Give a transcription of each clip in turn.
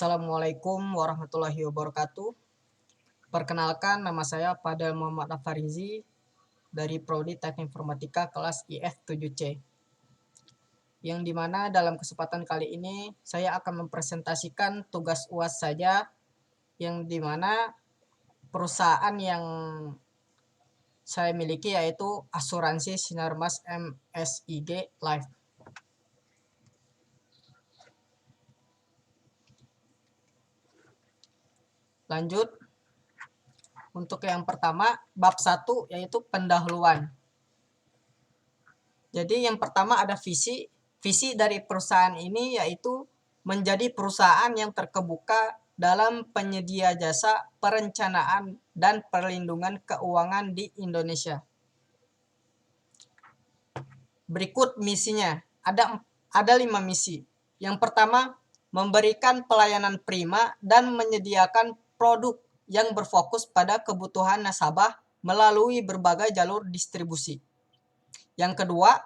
Assalamualaikum warahmatullahi wabarakatuh. Perkenalkan, nama saya Fadel Muhammad Afarizi dari Prodi Teknik Informatika kelas IF7C. Yang dimana dalam kesempatan kali ini saya akan mempresentasikan tugas UAS saja, yang dimana perusahaan yang saya miliki yaitu Asuransi Sinarmas MSIG Life. Lanjut. Untuk yang pertama, bab 1 yaitu pendahuluan. Jadi yang pertama ada visi. Visi dari perusahaan ini yaitu menjadi perusahaan yang terkemuka dalam penyedia jasa perencanaan dan perlindungan keuangan di Indonesia. Berikut misinya. Ada 5 misi. Yang pertama, memberikan pelayanan prima dan menyediakan produk yang berfokus pada kebutuhan nasabah melalui berbagai jalur distribusi. Yang kedua,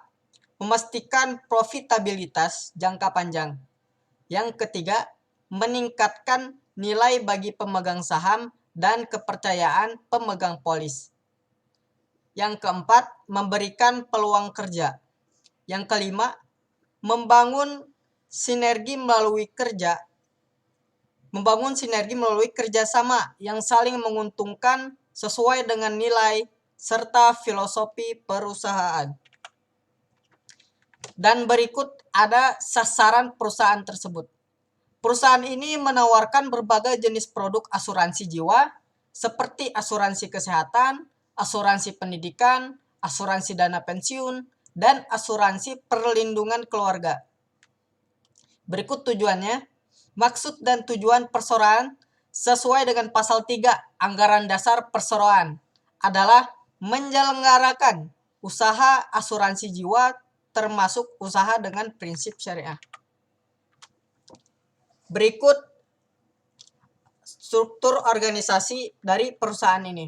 memastikan profitabilitas jangka panjang. Yang ketiga, meningkatkan nilai bagi pemegang saham dan kepercayaan pemegang polis. Yang keempat, memberikan peluang kerja. Yang kelima, membangun sinergi melalui kerjasama yang saling menguntungkan sesuai dengan nilai serta filosofi perusahaan. Dan berikut ada sasaran perusahaan tersebut. Perusahaan ini menawarkan berbagai jenis produk asuransi jiwa seperti asuransi kesehatan, asuransi pendidikan, asuransi dana pensiun, dan asuransi perlindungan keluarga. Berikut tujuannya. Maksud dan tujuan perseroan sesuai dengan pasal 3 Anggaran Dasar Perseroan adalah menyelenggarakan usaha asuransi jiwa termasuk usaha dengan prinsip syariah. Berikut struktur organisasi dari perusahaan ini.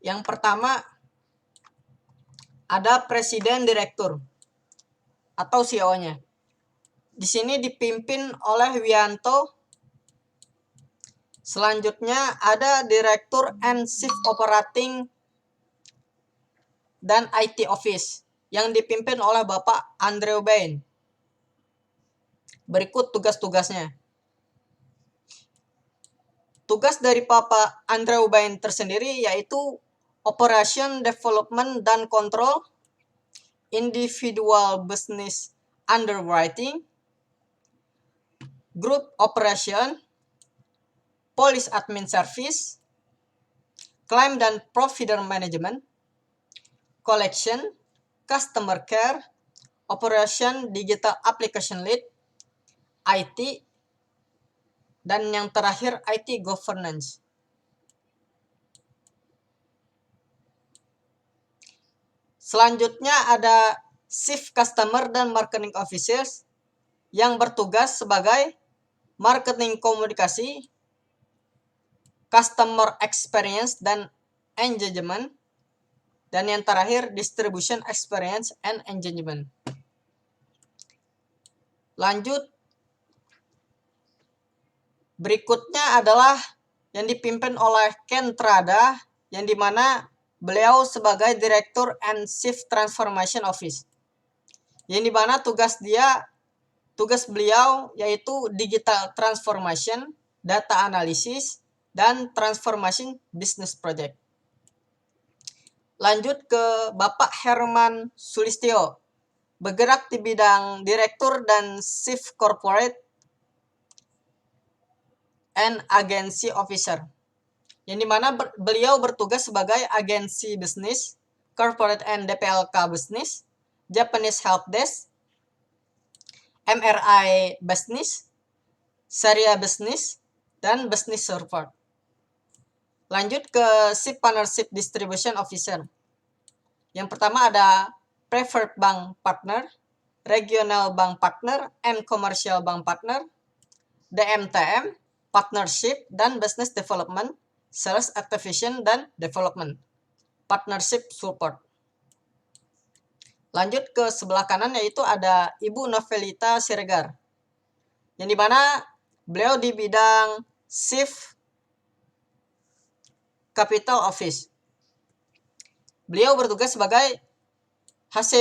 Yang pertama ada presiden direktur atau CEO-nya. Di sini dipimpin oleh Wianto. Selanjutnya ada direktur and chief operating dan IT office yang dipimpin oleh Bapak Andrew Bain. Berikut tugas-tugasnya. Tugas dari Bapak Andrew Bain tersendiri yaitu operation development dan control, individual business underwriting, group operation, police admin service, claim dan provider management, collection, customer care, operation digital application lead, IT, dan yang terakhir IT governance. Selanjutnya ada Chief Customer dan Marketing Officers yang bertugas sebagai marketing komunikasi, customer experience dan engagement, dan yang terakhir distribution experience and engagement. Lanjut, berikutnya adalah yang dipimpin oleh Ken Trada, yang dimana beliau sebagai Direktur and Chief Transformation Office, yang dimana tugas beliau yaitu digital transformation, data analysis, dan transformation business project. Lanjut ke Bapak Herman Sulistyo, bergerak di bidang Direktur dan Chief Corporate and Agency Officer, yang dimana beliau bertugas sebagai agensi bisnis, corporate and DPLK business, Japanese Help Desk, MRI business, Syariah business, dan business support. Lanjut ke Chief Partnership Distribution Officer. Yang pertama ada Preferred Bank Partner, Regional Bank Partner, and Commercial Bank Partner, DMTM, Partnership dan Business Development, Sales Activation dan Development, Partnership Support. Lanjut ke sebelah kanan yaitu ada Ibu Novelita Siregar. yang dimana beliau di bidang Chief Capital Office. Beliau bertugas sebagai HC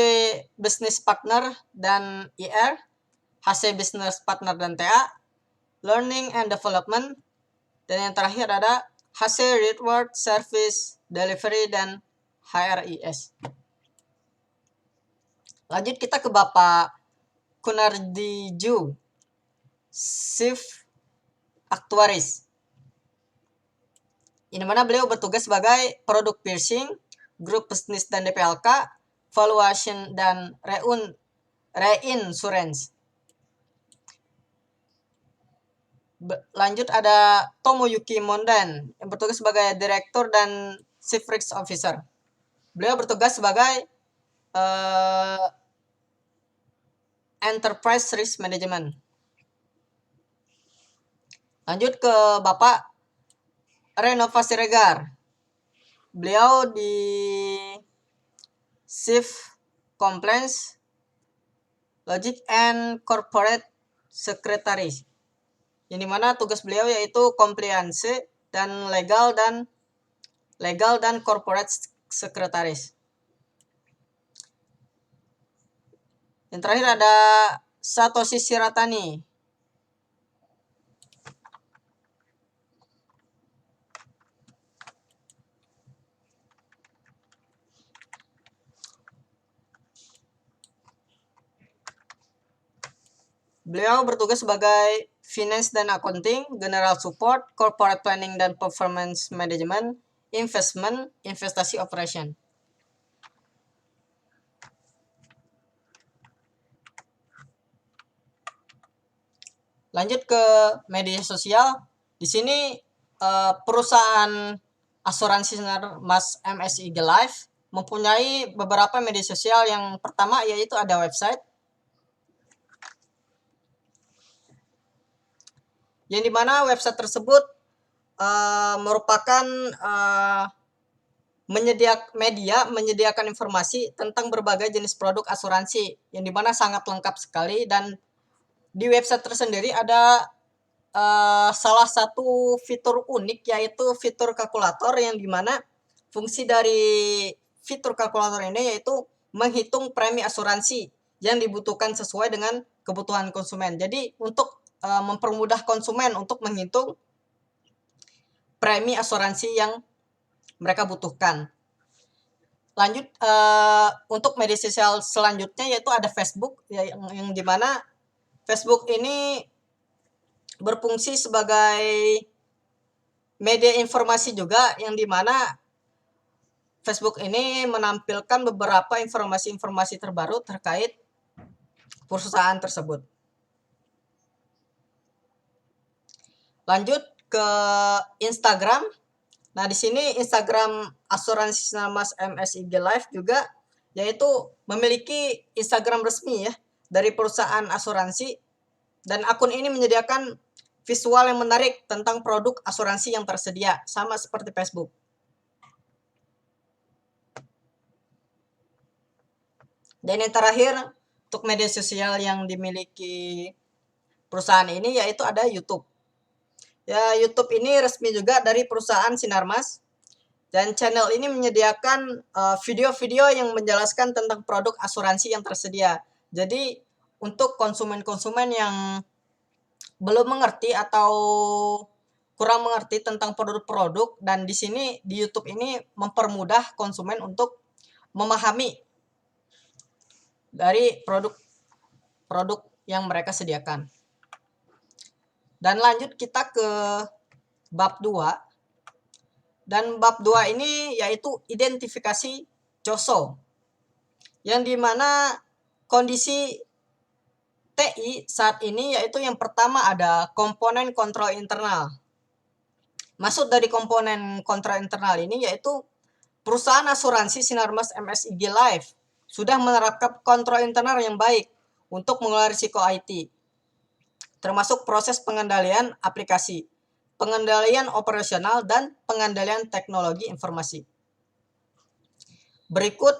Business Partner dan IR, HC Business Partner dan TA, Learning and Development, dan yang terakhir ada HC Reward Service Delivery dan HRIS. Lanjut kita ke Bapak Kunardiju, Chief Actuaries. Ini mana beliau bertugas sebagai Product Pricing, Group Business dan DPLK, Valuation dan Reinsurance. Lanjut ada Tomoyuki Mondan yang bertugas sebagai Direktur dan Chief Risk Officer. Beliau bertugas sebagai Enterprise Risk Management. Lanjut ke Bapak Renovasi Regar. Beliau di Chief Compliance, Logic and Corporate Secretary. Yang dimana tugas beliau yaitu compliance dan legal dan corporate secretaries. Yang terakhir ada Satoshi Shiratani. Beliau bertugas sebagai Finance dan Accounting, General Support, Corporate Planning dan Performance Management, Investment, Investasi Operation. Lanjut ke media sosial. Di sini perusahaan asuransi Sinarmas MSI Life mempunyai beberapa media sosial. Yang pertama yaitu ada website, yang dimana website tersebut merupakan menyediakan informasi tentang berbagai jenis produk asuransi, yang dimana sangat lengkap sekali. Dan di website tersendiri ada salah satu fitur unik, yaitu fitur kalkulator, yang dimana fungsi dari fitur kalkulator ini yaitu menghitung premi asuransi yang dibutuhkan sesuai dengan kebutuhan konsumen. Jadi untuk mempermudah konsumen untuk menghitung premi asuransi yang mereka butuhkan. Lanjut untuk media sosial selanjutnya yaitu ada Facebook, yang dimana Facebook ini berfungsi sebagai media informasi juga, yang dimana Facebook ini menampilkan beberapa informasi-informasi terbaru terkait perusahaan tersebut. Lanjut ke Instagram. Nah, di sini Instagram asuransi Sinarmas MSI Life juga yaitu memiliki Instagram resmi ya dari perusahaan asuransi, dan akun ini menyediakan visual yang menarik tentang produk asuransi yang tersedia, sama seperti Facebook. Dan yang terakhir untuk media sosial yang dimiliki perusahaan ini yaitu ada YouTube. Ya, YouTube ini resmi juga dari perusahaan Sinarmas, dan channel ini menyediakan video-video yang menjelaskan tentang produk asuransi yang tersedia. Jadi untuk konsumen-konsumen yang belum mengerti atau kurang mengerti tentang produk-produk, dan di sini di YouTube ini mempermudah konsumen untuk memahami dari produk yang mereka sediakan. Dan lanjut kita ke bab 2. Dan bab 2 ini yaitu identifikasi COSO, yang dimana kondisi TI saat ini yaitu yang pertama ada komponen kontrol internal. Maksud dari komponen kontrol internal ini yaitu perusahaan asuransi Sinarmas MSI Life sudah menerapkan kontrol internal yang baik untuk mengelola risiko IT, termasuk proses pengendalian aplikasi, pengendalian operasional, dan pengendalian teknologi informasi. Berikut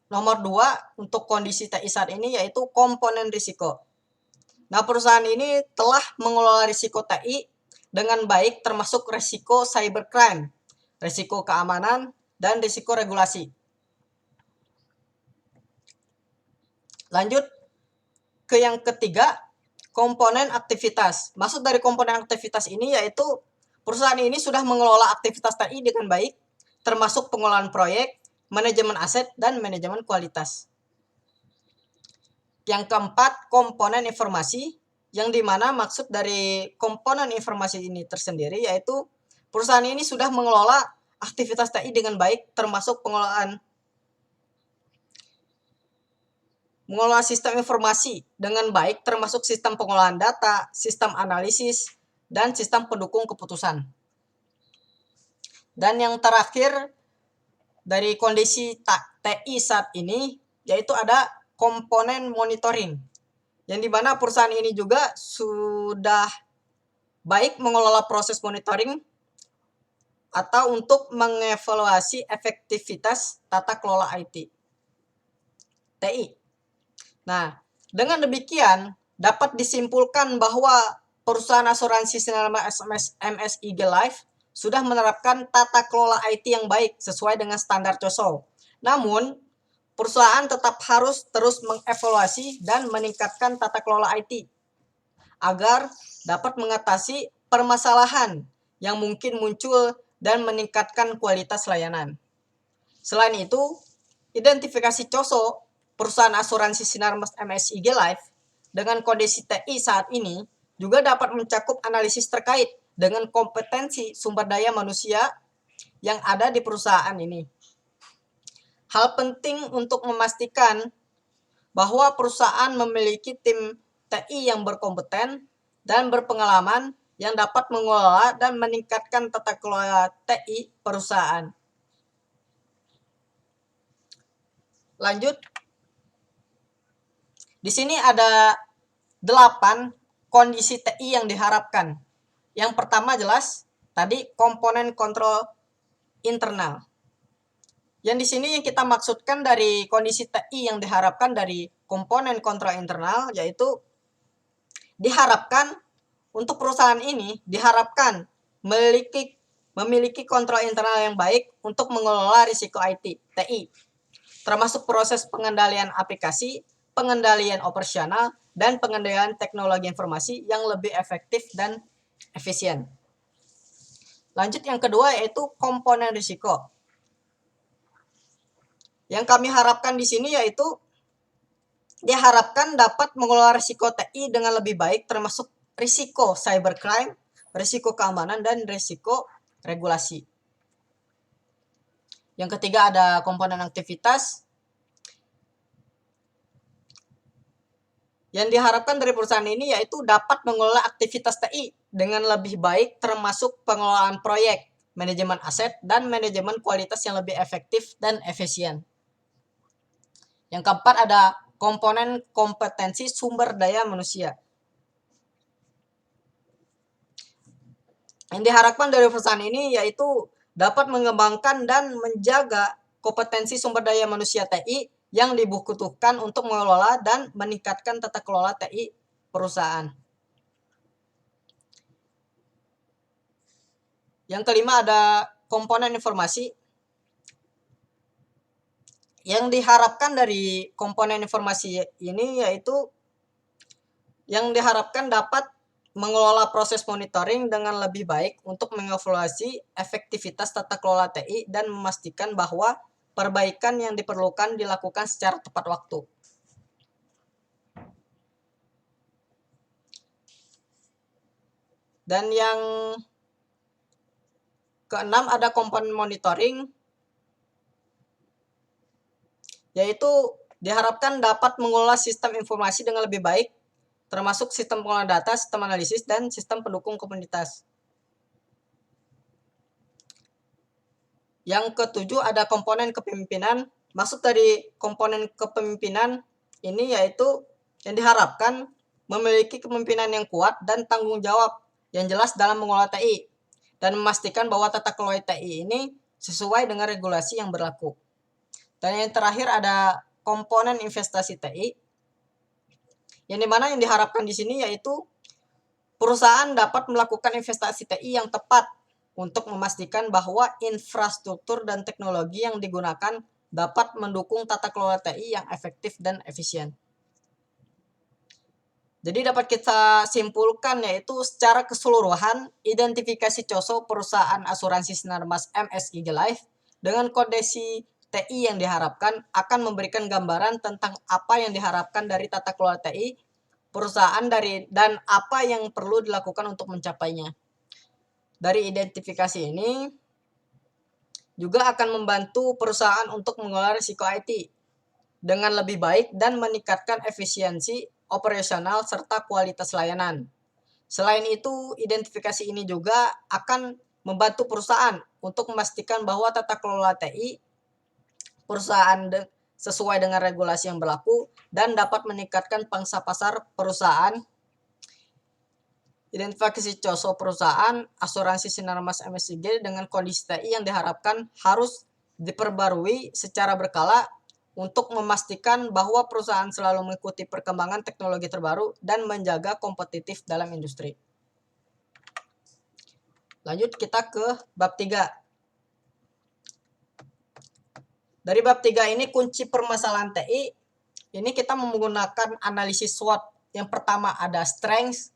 nomor 2 untuk kondisi TI saat ini yaitu komponen risiko. Nah, perusahaan ini telah mengelola risiko TI dengan baik termasuk risiko cybercrime, risiko keamanan, dan risiko regulasi. Lanjut ke yang ketiga, komponen aktivitas. Maksud dari komponen aktivitas ini yaitu perusahaan ini sudah mengelola aktivitas TI dengan baik, termasuk pengelolaan proyek, manajemen aset, dan manajemen kualitas. Yang keempat, komponen informasi, yang dimana maksud dari komponen informasi ini tersendiri yaitu perusahaan ini sudah mengelola aktivitas TI dengan baik, termasuk mengelola sistem informasi dengan baik, termasuk sistem pengolahan data, sistem analisis, dan sistem pendukung keputusan. Dan yang terakhir dari kondisi TI saat ini yaitu ada komponen monitoring, yang dimana perusahaan ini juga sudah baik mengelola proses monitoring atau untuk mengevaluasi efektivitas tata kelola IT TI. Nah, dengan demikian dapat disimpulkan bahwa perusahaan asuransi Sinar MSIG Life sudah menerapkan tata kelola IT yang baik sesuai dengan standar COSO. Namun, perusahaan tetap harus terus mengevaluasi dan meningkatkan tata kelola IT agar dapat mengatasi permasalahan yang mungkin muncul dan meningkatkan kualitas layanan. Selain itu, identifikasi COSO perusahaan asuransi Sinar MSIG Life dengan kondisi TI saat ini juga dapat mencakup analisis terkait dengan kompetensi sumber daya manusia yang ada di perusahaan ini. Hal penting untuk memastikan bahwa perusahaan memiliki tim TI yang berkompeten dan berpengalaman yang dapat mengelola dan meningkatkan tata kelola TI perusahaan. Lanjut. Di sini ada 8 kondisi TI yang diharapkan. Yang pertama jelas tadi komponen kontrol internal. Yang di sini kita maksudkan dari kondisi TI yang diharapkan dari komponen kontrol internal yaitu diharapkan untuk perusahaan ini diharapkan memiliki kontrol internal yang baik untuk mengelola risiko IT TI, termasuk proses pengendalian aplikasi, pengendalian operasional, dan pengendalian teknologi informasi yang lebih efektif dan efisien. Lanjut yang kedua yaitu komponen risiko. Yang kami harapkan di sini yaitu diharapkan dapat mengelola risiko TI dengan lebih baik termasuk risiko cybercrime, risiko keamanan, dan risiko regulasi. Yang ketiga ada komponen aktivitas. Yang diharapkan dari perusahaan ini yaitu dapat mengelola aktivitas TI dengan lebih baik termasuk pengelolaan proyek, manajemen aset, dan manajemen kualitas yang lebih efektif dan efisien. Yang keempat ada komponen kompetensi sumber daya manusia. Yang diharapkan dari perusahaan ini yaitu dapat mengembangkan dan menjaga kompetensi sumber daya manusia TI yang dibutuhkan untuk mengelola dan meningkatkan tata kelola TI perusahaan. Yang kelima ada komponen informasi. Yang diharapkan dari komponen informasi ini yaitu yang diharapkan dapat mengelola proses monitoring dengan lebih baik untuk mengevaluasi efektivitas tata kelola TI dan memastikan bahwa perbaikan yang diperlukan dilakukan secara tepat waktu. Dan yang keenam ada komponen monitoring, yaitu diharapkan dapat mengelola sistem informasi dengan lebih baik, termasuk sistem pengolahan data, sistem analisis, dan sistem pendukung komunitas. Yang ketujuh ada komponen kepemimpinan. Maksud dari komponen kepemimpinan ini yaitu yang diharapkan memiliki kepemimpinan yang kuat dan tanggung jawab yang jelas dalam mengelola TI dan memastikan bahwa tata kelola TI ini sesuai dengan regulasi yang berlaku. Dan yang terakhir ada komponen investasi TI, Yang dimana yang diharapkan di sini yaitu perusahaan dapat melakukan investasi TI yang tepat untuk memastikan bahwa infrastruktur dan teknologi yang digunakan dapat mendukung tata kelola TI yang efektif dan efisien. Jadi dapat kita simpulkan yaitu secara keseluruhan identifikasi COSO perusahaan asuransi Sinarmas MSIG Life dengan kondisi TI yang diharapkan akan memberikan gambaran tentang apa yang diharapkan dari tata kelola TI perusahaan dan apa yang perlu dilakukan untuk mencapainya. Dari identifikasi ini juga akan membantu perusahaan untuk mengelola risiko IT dengan lebih baik dan meningkatkan efisiensi operasional serta kualitas layanan. Selain itu, identifikasi ini juga akan membantu perusahaan untuk memastikan bahwa tata kelola TI perusahaan sesuai dengan regulasi yang berlaku dan dapat meningkatkan pangsa pasar perusahaan. Identifikasi COSO perusahaan asuransi Sinarmas MSIG dengan kondisi TI yang diharapkan harus diperbarui secara berkala untuk memastikan bahwa perusahaan selalu mengikuti perkembangan teknologi terbaru dan menjaga kompetitif dalam industri. Lanjut kita ke bab 3. Dari bab 3 ini kunci permasalahan TI, ini kita menggunakan analisis SWOT. Yang pertama ada strength,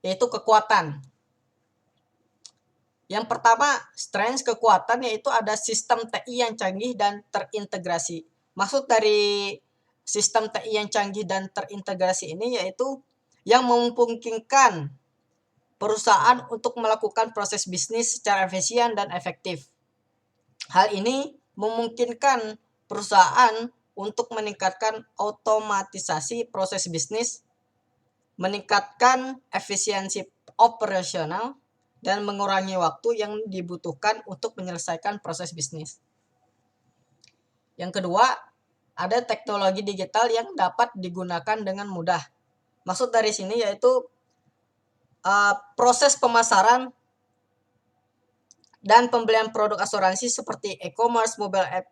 yaitu kekuatan. Yang pertama, strength kekuatan yaitu ada sistem TI yang canggih dan terintegrasi. Maksud dari sistem TI yang canggih dan terintegrasi ini yaitu yang memungkinkan perusahaan untuk melakukan proses bisnis secara efisien dan efektif. Hal ini memungkinkan perusahaan untuk meningkatkan otomatisasi proses bisnis, meningkatkan efisiensi operasional, dan mengurangi waktu yang dibutuhkan untuk menyelesaikan proses bisnis. Yang kedua, ada teknologi digital yang dapat digunakan dengan mudah. Maksud dari sini yaitu proses pemasaran dan pembelian produk asuransi seperti e-commerce, mobile app,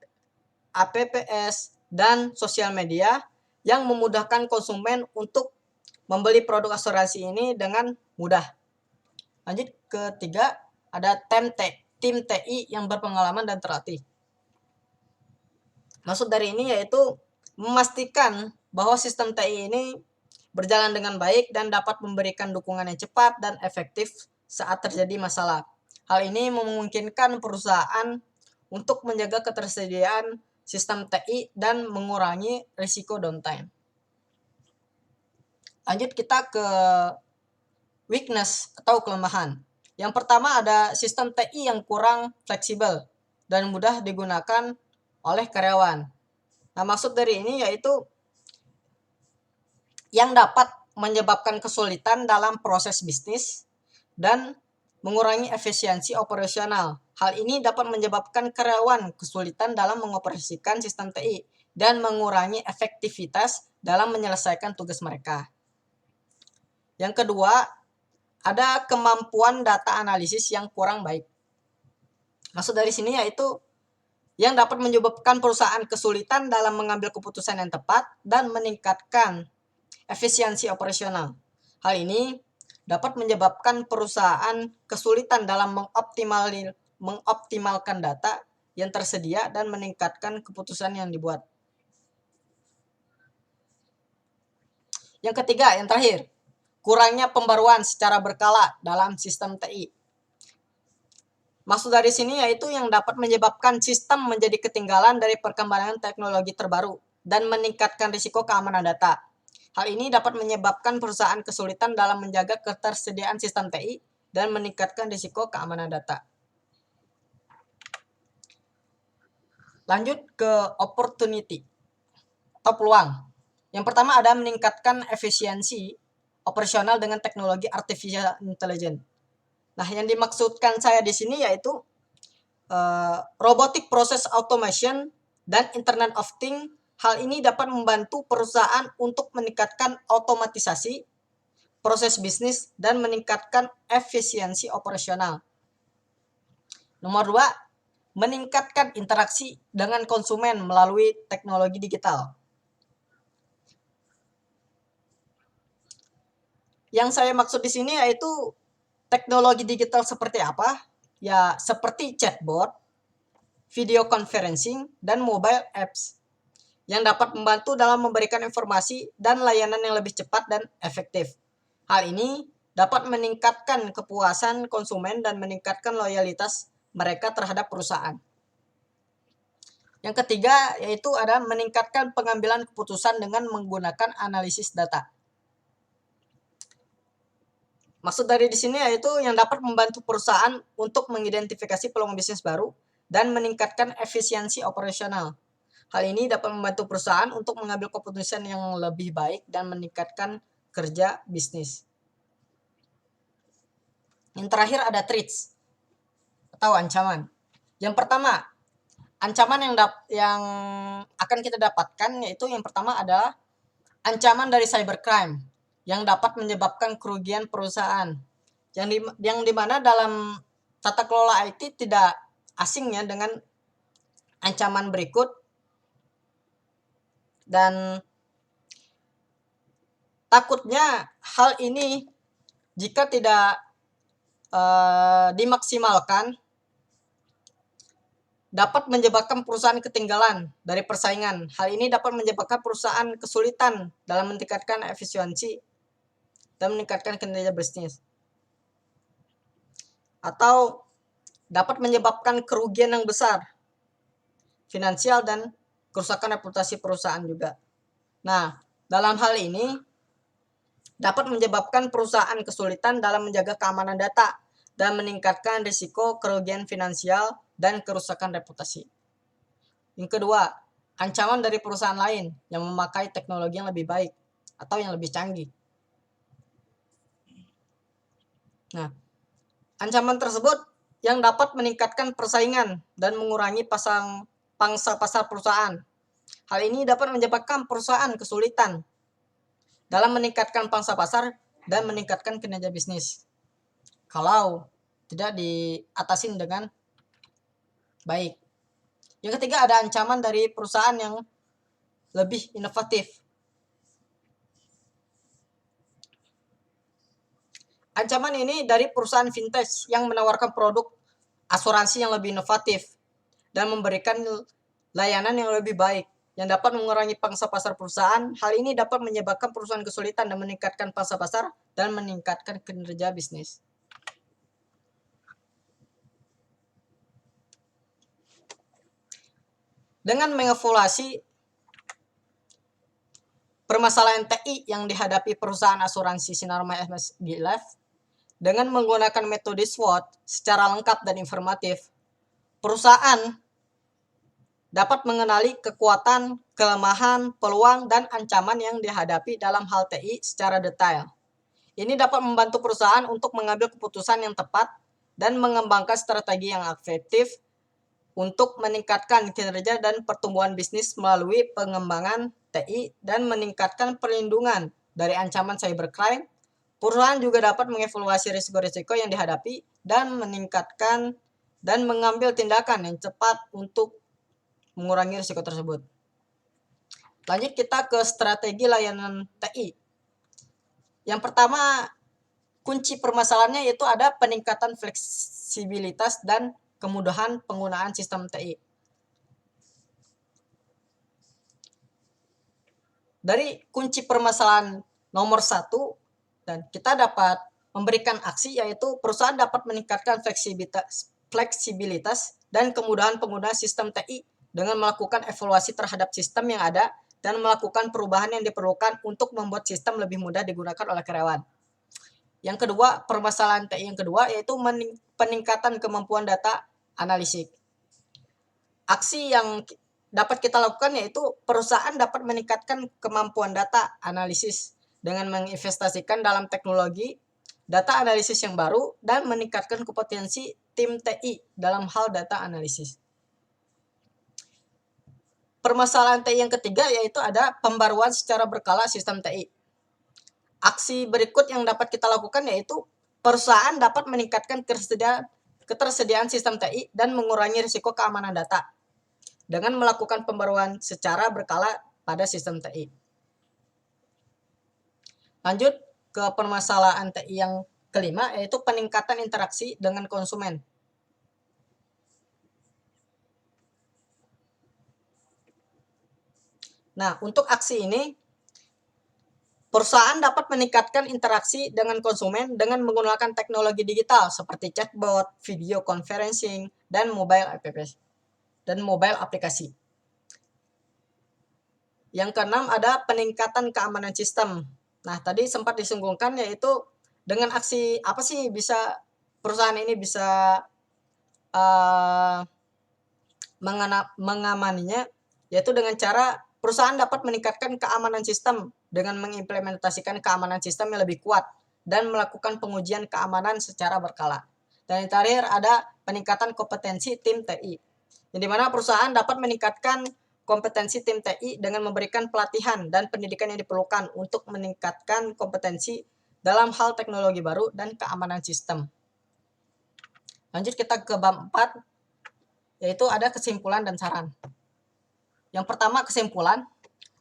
apps, dan sosial media yang memudahkan konsumen untuk membeli produk asuransi ini dengan mudah. Lanjut ketiga, ada tim TI yang berpengalaman dan terlatih. Maksud dari ini yaitu memastikan bahwa sistem TI ini berjalan dengan baik dan dapat memberikan dukungan yang cepat dan efektif saat terjadi masalah. Hal ini memungkinkan perusahaan untuk menjaga ketersediaan sistem TI dan mengurangi risiko downtime. Lanjut kita ke weakness atau kelemahan. Yang pertama ada sistem TI yang kurang fleksibel dan mudah digunakan oleh karyawan. Nah, maksud dari ini yaitu yang dapat menyebabkan kesulitan dalam proses bisnis dan mengurangi efisiensi operasional. Hal ini dapat menyebabkan karyawan kesulitan dalam mengoperasikan sistem TI dan mengurangi efektivitas dalam menyelesaikan tugas mereka. Yang kedua, ada kemampuan data analisis yang kurang baik. Maksud dari sini yaitu yang dapat menyebabkan perusahaan kesulitan dalam mengambil keputusan yang tepat dan meningkatkan efisiensi operasional. Hal ini dapat menyebabkan perusahaan kesulitan dalam mengoptimalkan data yang tersedia dan meningkatkan keputusan yang dibuat. Yang ketiga, yang terakhir, kurangnya pembaruan secara berkala dalam sistem TI. Maksud dari sini yaitu yang dapat menyebabkan sistem menjadi ketinggalan dari perkembangan teknologi terbaru dan meningkatkan risiko keamanan data. Hal ini dapat menyebabkan perusahaan kesulitan dalam menjaga ketersediaan sistem TI dan meningkatkan risiko keamanan data. Lanjut ke opportunity atau peluang. Yang pertama ada meningkatkan efisiensi operasional dengan teknologi artificial intelligence. Nah, yang dimaksudkan saya di sini yaitu robotic process automation dan Internet of Things. Hal ini dapat membantu perusahaan untuk meningkatkan otomatisasi proses bisnis dan meningkatkan efisiensi operasional. Nomor 2, meningkatkan interaksi dengan konsumen melalui teknologi digital. Yang saya maksud di sini yaitu teknologi digital seperti apa? Ya, seperti chatbot, video conferencing, dan mobile apps yang dapat membantu dalam memberikan informasi dan layanan yang lebih cepat dan efektif. Hal ini dapat meningkatkan kepuasan konsumen dan meningkatkan loyalitas mereka terhadap perusahaan. Yang ketiga yaitu ada meningkatkan pengambilan keputusan dengan menggunakan analisis data. Maksud dari di sini yaitu yang dapat membantu perusahaan untuk mengidentifikasi peluang bisnis baru dan meningkatkan efisiensi operasional. Hal ini dapat membantu perusahaan untuk mengambil keputusan yang lebih baik dan meningkatkan kerja bisnis. Yang terakhir ada threats atau ancaman. Yang pertama, ancaman yang akan kita dapatkan yaitu yang pertama adalah ancaman dari cybercrime yang dapat menyebabkan kerugian perusahaan. Yang dimana dalam tata kelola IT tidak asingnya dengan ancaman berikut, dan takutnya hal ini jika tidak dimaksimalkan dapat menyebabkan perusahaan ketinggalan dari persaingan. Hal ini dapat menyebabkan perusahaan kesulitan dalam meningkatkan efisiensi dan meningkatkan kinerja bisnis. Atau dapat menyebabkan kerugian yang besar, finansial dan kerusakan reputasi perusahaan juga. Nah, dalam hal ini dapat menyebabkan perusahaan kesulitan dalam menjaga keamanan data dan meningkatkan risiko kerugian finansial dan kerusakan reputasi. Yang kedua, ancaman dari perusahaan lain yang memakai teknologi yang lebih baik atau yang lebih canggih. Nah, ancaman tersebut yang dapat meningkatkan persaingan dan mengurangi pangsa pasar perusahaan. Hal ini dapat menyebabkan perusahaan kesulitan dalam meningkatkan pangsa pasar dan meningkatkan kinerja bisnis kalau tidak diatasin dengan baik. Yang ketiga ada ancaman dari perusahaan yang lebih inovatif. Ancaman ini dari perusahaan fintech yang menawarkan produk asuransi yang lebih inovatif dan memberikan layanan yang lebih baik yang dapat mengurangi pangsa pasar perusahaan. Hal ini dapat menyebabkan perusahaan kesulitan dan meningkatkan pangsa pasar dan meningkatkan kinerja bisnis. Dengan mengevaluasi permasalahan TI yang dihadapi perusahaan asuransi Sinarma MSG Life dengan menggunakan metode SWOT secara lengkap dan informatif, perusahaan dapat mengenali kekuatan, kelemahan, peluang, dan ancaman yang dihadapi dalam hal TI secara detail. Ini dapat membantu perusahaan untuk mengambil keputusan yang tepat dan mengembangkan strategi yang efektif untuk meningkatkan kinerja dan pertumbuhan bisnis melalui pengembangan TI dan meningkatkan perlindungan dari ancaman cybercrime. Perusahaan juga dapat mengevaluasi risiko-risiko yang dihadapi dan meningkatkan dan mengambil tindakan yang cepat untuk mengurangi risiko tersebut. Lanjut kita ke strategi layanan TI. Yang pertama, kunci permasalahannya yaitu ada peningkatan fleksibilitas dan kemudahan penggunaan sistem TI. Dari kunci permasalahan nomor 1, dan kita dapat memberikan aksi yaitu perusahaan dapat meningkatkan fleksibilitas dan kemudahan penggunaan sistem TI dengan melakukan evaluasi terhadap sistem yang ada dan melakukan perubahan yang diperlukan untuk membuat sistem lebih mudah digunakan oleh karyawan. Yang kedua, permasalahan TI yang kedua yaitu peningkatan kemampuan data analisis. Aksi yang dapat kita lakukan yaitu perusahaan dapat meningkatkan kemampuan data analisis dengan menginvestasikan dalam teknologi data analisis yang baru dan meningkatkan kompetensi tim TI dalam hal data analisis. Permasalahan TI yang ketiga yaitu ada pembaruan secara berkala sistem TI. Aksi berikut yang dapat kita lakukan yaitu perusahaan dapat meningkatkan ketersediaan sistem TI dan mengurangi risiko keamanan data dengan melakukan pembaruan secara berkala pada sistem TI. Lanjut, ke permasalahan TI yang kelima, yaitu peningkatan interaksi dengan konsumen. Nah, untuk aksi ini, perusahaan dapat meningkatkan interaksi dengan konsumen dengan menggunakan teknologi digital seperti chatbot, video conferencing, dan mobile aplikasi. Yang keenam ada peningkatan keamanan sistem. Nah, tadi sempat disinggungkan, yaitu dengan aksi apa sih bisa perusahaan ini bisa mengamaninya, yaitu dengan cara perusahaan dapat meningkatkan keamanan sistem dengan mengimplementasikan keamanan sistem yang lebih kuat dan melakukan pengujian keamanan secara berkala. Dan yang terakhir ada peningkatan kompetensi tim TI, yang dimana perusahaan dapat meningkatkan kompetensi tim TI dengan memberikan pelatihan dan pendidikan yang diperlukan untuk meningkatkan kompetensi dalam hal teknologi baru dan keamanan sistem. Lanjut kita ke bab 4, yaitu ada kesimpulan dan saran. Yang pertama, kesimpulan.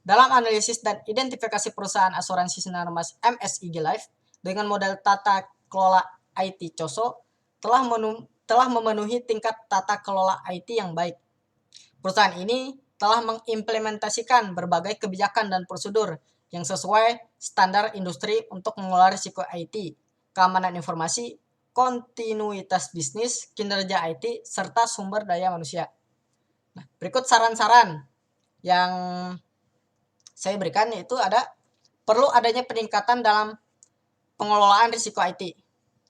Dalam analisis dan identifikasi perusahaan asuransi Sinarmas MSIG Life dengan model tata kelola IT COSO telah memenuhi tingkat tata kelola IT yang baik. Perusahaan ini telah mengimplementasikan berbagai kebijakan dan prosedur yang sesuai standar industri untuk mengelola risiko IT, keamanan informasi, kontinuitas bisnis, kinerja IT, serta sumber daya manusia. Nah, berikut saran-saran yang saya berikan, yaitu ada perlu adanya peningkatan dalam pengelolaan risiko IT.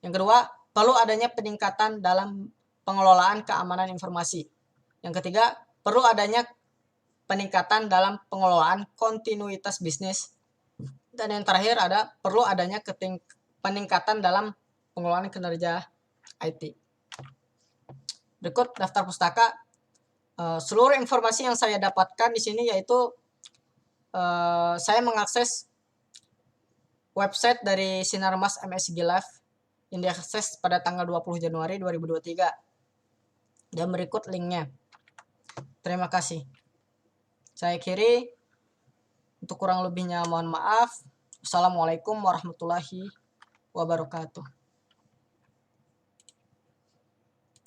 Yang kedua, perlu adanya peningkatan dalam pengelolaan keamanan informasi. Yang ketiga, perlu adanya peningkatan dalam pengelolaan kontinuitas bisnis. Dan yang terakhir ada perlu adanya peningkatan dalam pengelolaan kinerja IT. Berikut daftar pustaka. Seluruh informasi yang saya dapatkan di sini yaitu saya mengakses website dari Sinarmas MSIG Life yang diakses pada tanggal 20 Januari 2023. Dan berikut linknya. Terima kasih. Saya akhiri. Untuk kurang lebihnya mohon maaf. Assalamualaikum warahmatullahi wabarakatuh.